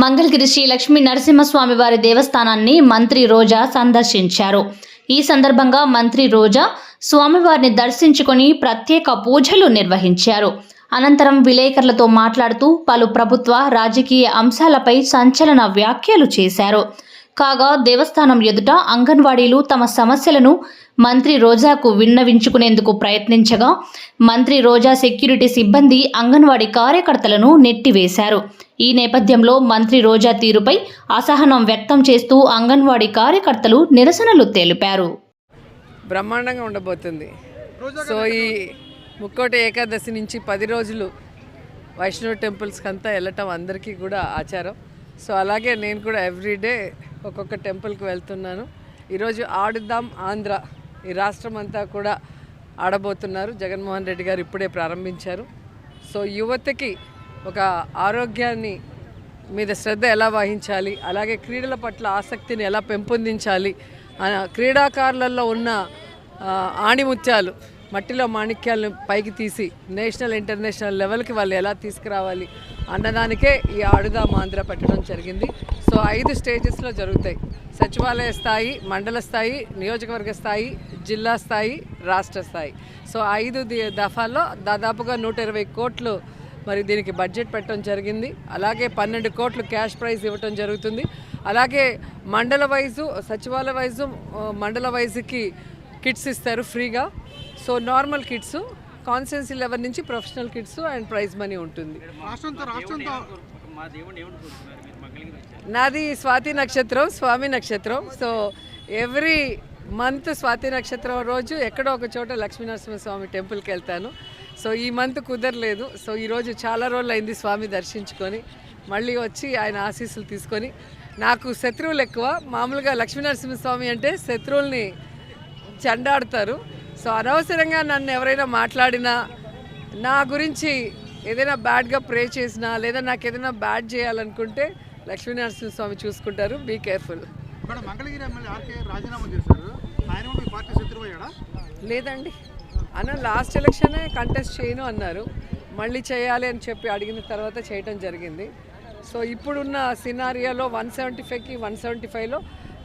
మంగళగిరి శ్రీ లక్ష్మీ నరసింహస్వామి వారి దేవస్థానాన్ని మంత్రి రోజా సందర్శించారు. ఈ సందర్భంగా మంత్రి రోజా స్వామివారిని దర్శించుకొని ప్రత్యేక పూజలు నిర్వహించారు. అనంతరం విలేకరులతో మాట్లాడుతూ పలు ప్రభుత్వ రాజకీయ అంశాలపై సంచలన వ్యాఖ్యలు చేశారు. కాగా దేవస్థానం ఎదుట అంగన్వాడీలు తమ సమస్యలను మంత్రి రోజాకు విన్నవించుకునేందుకు ప్రయత్నించగా మంత్రి రోజా సెక్యూరిటీ సిబ్బంది అంగన్వాడీ కార్యకర్తలను నెట్టివేశారు. ఈ నేపథ్యంలో మంత్రి రోజా తీరుపై అసహనం వ్యక్తం చేస్తూ అంగన్వాడీ కార్యకర్తలు నిరసనలు తెలిపారు. బ్రహ్మాండంగా ఉండబోతుంది. సో ఈ ముక్కోటి ఏకాదశి నుంచి 10 రోజులు వైష్ణవ టెంపుల్స్కి అంతా వెళ్ళటం అందరికీ కూడా ఆచారం. సో అలాగే నేను కూడా ఎవ్రీడే ఒక్కొక్క టెంపుల్కి వెళ్తున్నాను. ఈరోజు ఆడుదాం ఆంధ్ర, ఈ రాష్ట్రం అంతా కూడా ఆడబోతున్నారు. జగన్మోహన్ రెడ్డి గారు ఇప్పుడే ప్రారంభించారు. సో యువతకి ఒక ఆరోగ్యాన్ని మీద శ్రద్ధ ఎలా వహించాలి, అలాగే క్రీడల పట్ల ఆసక్తిని ఎలా పెంపొందించాలి, క్రీడాకారులలో ఉన్న ఆణిముత్యాలు, మట్టిలో మాణిక్యాలను పైకి తీసి నేషనల్ ఇంటర్నేషనల్ లెవెల్కి వాళ్ళు ఎలా తీసుకురావాలి అన్నదానికే ఈ ఆడుదాం ఆంధ్ర పెట్టడం జరిగింది. సో 5 స్టేజెస్లో జరుగుతాయి. సచివాలయ స్థాయి, మండల స్థాయి, నియోజకవర్గ స్థాయి, జిల్లా స్థాయి, రాష్ట్ర స్థాయి. సో 5 దఫాల్లో దాదాపుగా 120 కోట్లు మరి దీనికి బడ్జెట్ పెట్టడం జరిగింది. అలాగే 12 కోట్లు క్యాష్ ప్రైజ్ ఇవ్వటం జరుగుతుంది. అలాగే మండల వైజు, సచివాలయ వైజు, మండల వైజుకి కిట్స్ ఇస్తారు ఫ్రీగా. So normal kits, constituency level నుంచి professional kits and prize money ఉంటుంది. నాది స్వాతి నక్షత్రం, స్వామి నక్షత్రం. సో ఎవ్రీ మంత్ స్వాతి నక్షత్రం రోజు ఎక్కడో ఒక చోట లక్ష్మీనరసింహస్వామి టెంపుల్కి వెళ్తాను. సో ఈ మంత్ కుదరలేదు. సో ఈరోజు చాలా రోజులు అయింది స్వామి దర్శించుకొని మళ్ళీ వచ్చి ఆయన ఆశీస్సులు తీసుకొని. నాకు శత్రువులు ఎక్కువ. మామూలుగా లక్ష్మీనరసింహస్వామి అంటే శత్రువుల్ని చెండాడుతారు. సో అనవసరంగా నన్ను ఎవరైనా మాట్లాడినా, నా గురించి ఏదైనా బ్యాడ్గా ప్రే చేసినా, లేదా నాకు ఏదైనా బ్యాడ్ చేయాలనుకుంటే లక్ష్మీనరసింహస్వామి చూసుకుంటారు. Be careful. లేదండి అన్న, లాస్ట్ ఎలక్షనే కంటెస్ట్ చేయను అన్నారు. మళ్ళీ చేయాలి అని చెప్పి అడిగిన తర్వాత చేయటం జరిగింది. సో ఇప్పుడున్న సినారియాలో 175కి 175లో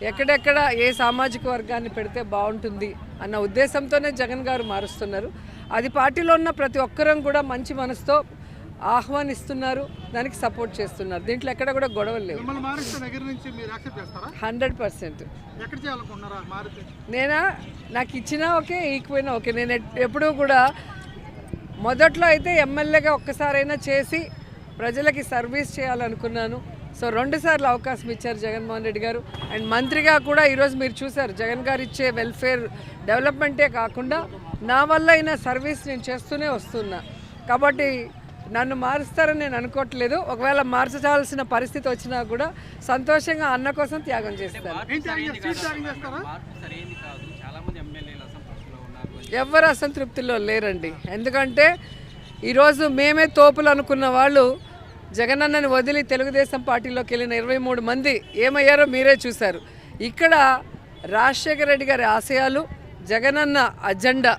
ఎక్కడెక్కడ ఏ సామాజిక వర్గాన్ని పెడితే బాగుంటుంది అన్న ఉద్దేశంతోనే జగన్ గారు మారుస్తున్నారు. అది పార్టీలో ఉన్న ప్రతి ఒక్కరం కూడా మంచి మనసుతో ఆహ్వానిస్తున్నారు, దానికి సపోర్ట్ చేస్తున్నారు. దీంట్లో ఎక్కడ కూడా గొడవలు లేవు. 100%. నేనా, నాకు ఇచ్చినా ఓకే, ఈకపోయినా ఓకే. నేను ఎప్పుడూ కూడా మొదట్లో అయితే ఎమ్మెల్యేగా ఒక్కసారైనా చేసి ప్రజలకి సర్వీస్ చేయాలనుకున్నాను. సో 2 సార్లు అవకాశం ఇచ్చారు జగన్మోహన్ రెడ్డి గారు. అండ్ మంత్రిగా కూడా ఈరోజు మీరు చూశారు, జగన్ గారు ఇచ్చే వెల్ఫేర్ డెవలప్మెంటే కాకుండా నా వల్ల అయిన సర్వీస్ నేను చేస్తూనే వస్తున్నా. కాబట్టి నన్ను మారుస్తారని నేను అనుకోవట్లేదు. ఒకవేళ మార్చాల్సిన పరిస్థితి వచ్చినా కూడా సంతోషంగా అన్న కోసం త్యాగం చేస్తాను. ఎవరు అసంతృప్తిలో లేరండి. ఎందుకంటే ఈరోజు మేమే తోపులు అనుకున్న వాళ్ళు జగనన్నని వదిలి తెలుగుదేశం పార్టీలోకి వెళ్ళిన 23 మంది ఏమయ్యారో మీరే చూశారు. ఇక్కడ రాజశేఖర రెడ్డి గారి ఆశయాలు, జగనన్న అజెండా,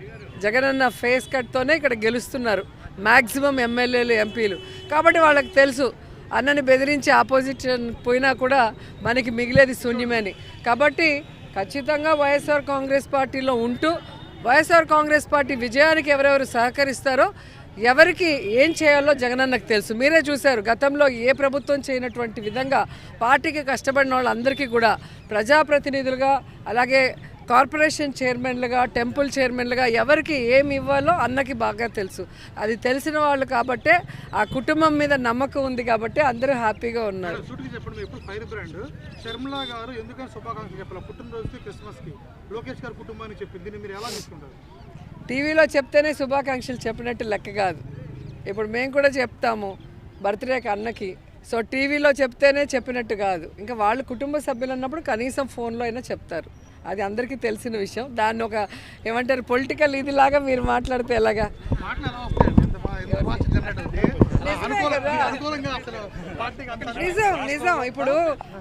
జగనన్న ఫేస్ కట్తోనే ఇక్కడ గెలుస్తున్నారు మ్యాక్సిమం ఎమ్మెల్యేలు, ఎంపీలు. కాబట్టి వాళ్ళకి తెలుసు అన్నని బెదిరించి ఆపోజిషన్ పోయినా కూడా మనకి మిగిలేది శూన్యమని. కాబట్టి ఖచ్చితంగా వైఎస్ఆర్ కాంగ్రెస్ పార్టీలో ఉంటూ వైఎస్ఆర్ కాంగ్రెస్ పార్టీ విజయానికి ఎవరెవరు సహకరిస్తారో, ఎవరికి ఏం చేయాలో జగనన్నకు తెలుసు. మీరే చూశారు, గతంలో ఏ ప్రభుత్వం చేయనటువంటి విధంగా పార్టీకి కష్టపడిన వాళ్ళందరికీ కూడా ప్రజాప్రతినిధులుగా, అలాగే కార్పొరేషన్ చైర్మన్లుగా, టెంపుల్ చైర్మన్లుగా ఎవరికి ఏమి ఇవ్వాలో అన్నకి బాగా తెలుసు. అది తెలిసిన వాళ్ళు కాబట్టే, ఆ కుటుంబం మీద నమ్మకం ఉంది కాబట్టి అందరూ హ్యాపీగా ఉన్నారు. టీవీలో చెప్తేనే శుభాకాంక్షలు చెప్పినట్టు లెక్క కాదు. ఇప్పుడు మేము కూడా చెప్తాము బర్త్డేకి అన్నకి. సో టీవీలో చెప్తేనే చెప్పినట్టు కాదు. ఇంకా వాళ్ళు కుటుంబ సభ్యులు అన్నప్పుడు కనీసం ఫోన్లో అయినా చెప్తారు. అది అందరికీ తెలిసిన విషయం. దాన్ని ఒక ఏమంటారు పొలిటికల్ ఇదిలాగా మీరు మాట్లాడితే ఎలాగా? నిజం. ఇప్పుడు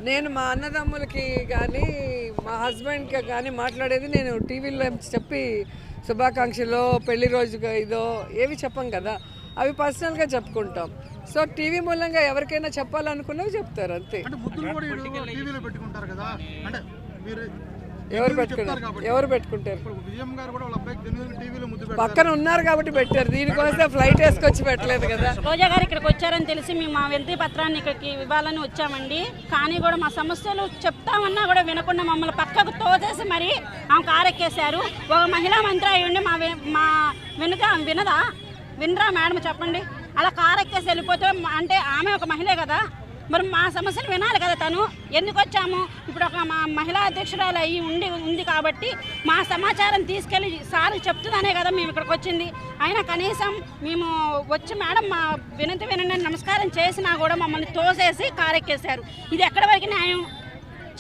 నేను మా అన్నదమ్ములకి కానీ మా హస్బెండ్కి కానీ మాట్లాడేది నేను టీవీలో చెప్పి శుభాకాంక్షలో, పెళ్లి రోజుగా ఇదో ఏవి చెప్పం కదా. అవి పర్సనల్గా చెప్పుకుంటాం. సో టీవీ మూలంగా ఎవరికైనా చెప్పాలనుకున్నవి చెప్తారు అంతే. ఎవరు పెట్టుకుంటారు? పక్కన ఉన్నారు కాబట్టి పెట్టారు. దీనికోసం ఫ్లైట్ వేసుకొచ్చి పెట్టలేదు కదా. రోజా గారు ఇక్కడికి వచ్చారని తెలిసి మేము మా వినతి పత్రాన్ని ఇక్కడికి ఇవ్వాలని వచ్చామండి. కానీ కూడా మా సమస్యలు చెప్తామన్నా కూడా వినకుండా మమ్మల్ని పక్కకు తోచేసి మరి ఆమె కారెక్కేశారు. ఒక మహిళా మంత్రి అయి ఉండి మా వినరా మేడం చెప్పండి. అలా కారెక్కేసి వెళ్ళిపోతే అంటే ఆమె ఒక మహిళే కదా, మరి మా సమస్యలు వినాలి కదా. తను ఎందుకు వచ్చాము, ఇప్పుడు ఒక మా మహిళా అధ్యక్షురాలు అయ్యి ఉంది కాబట్టి మా సమాచారం తీసుకెళ్ళి సార్కి చెప్తుందనే కదా మేము ఇక్కడికి వచ్చింది. అయినా కనీసం మేము వచ్చి మేడం మా వినంతి వినండి నమస్కారం చేసినా కూడా మమ్మల్ని తోసేసి కారెక్కేశారు. ఇది ఎక్కడి వరకు న్యాయం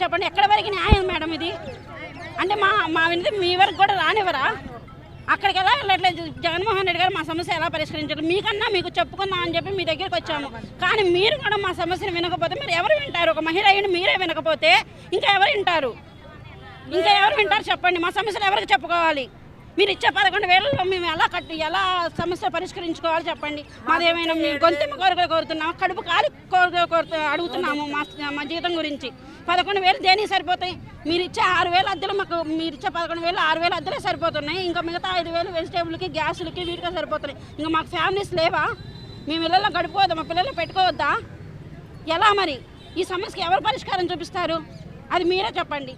చెప్పండి? ఎక్కడి వరకు న్యాయం మేడం ఇది? అంటే మా వినంతి మీ వరకు కూడా రానివ్వరా? అక్కడికి ఎలా వెళ్ళట్లేదు. జగన్మోహన్ రెడ్డి గారు మా సమస్య ఎలా పరిష్కరించారు? మీకన్నా మీకు చెప్పుకుందాం అని చెప్పి మీ దగ్గరికి వచ్చాము. కానీ మీరు కూడా మా సమస్యను వినకపోతే మీరు ఎవరు వింటారు? ఒక మహిళ అయిన మీరే వినకపోతే ఇంకా ఎవరు వింటారు? చెప్పండి. మా సమస్యలు ఎవరికి చెప్పుకోవాలి? మీరు ఇచ్చే 11,000లో మేము ఎలా సమస్య పరిష్కరించుకోవాలి చెప్పండి. మాదేమైనా మీ గొంతెమ్మ కోరికలు కోరుతున్నాము, కడుపు కాలి కోరిక అడుగుతున్నాము. మా జీతం గురించి 11,000 దేనికి సరిపోతాయి? మీరు ఇచ్చే 6,000 అద్దెలు మాకు, మీరు ఇచ్చే 11,000 6,000 అద్దెలే సరిపోతున్నాయి. ఇంకా మిగతా 5,000 వెజిటేబుల్కి గ్యాసులకి వీటికే సరిపోతున్నాయి. ఇంకా మాకు ఫ్యామిలీస్ లేవా? మేము ఇళ్ళల్లో గడిపోవద్దా? మా పిల్లలు పెట్టుకోవద్దా? ఎలా మరి? ఈ సమస్యకి ఎవరు పరిష్కారం చూపిస్తారు? అది మీరే చెప్పండి.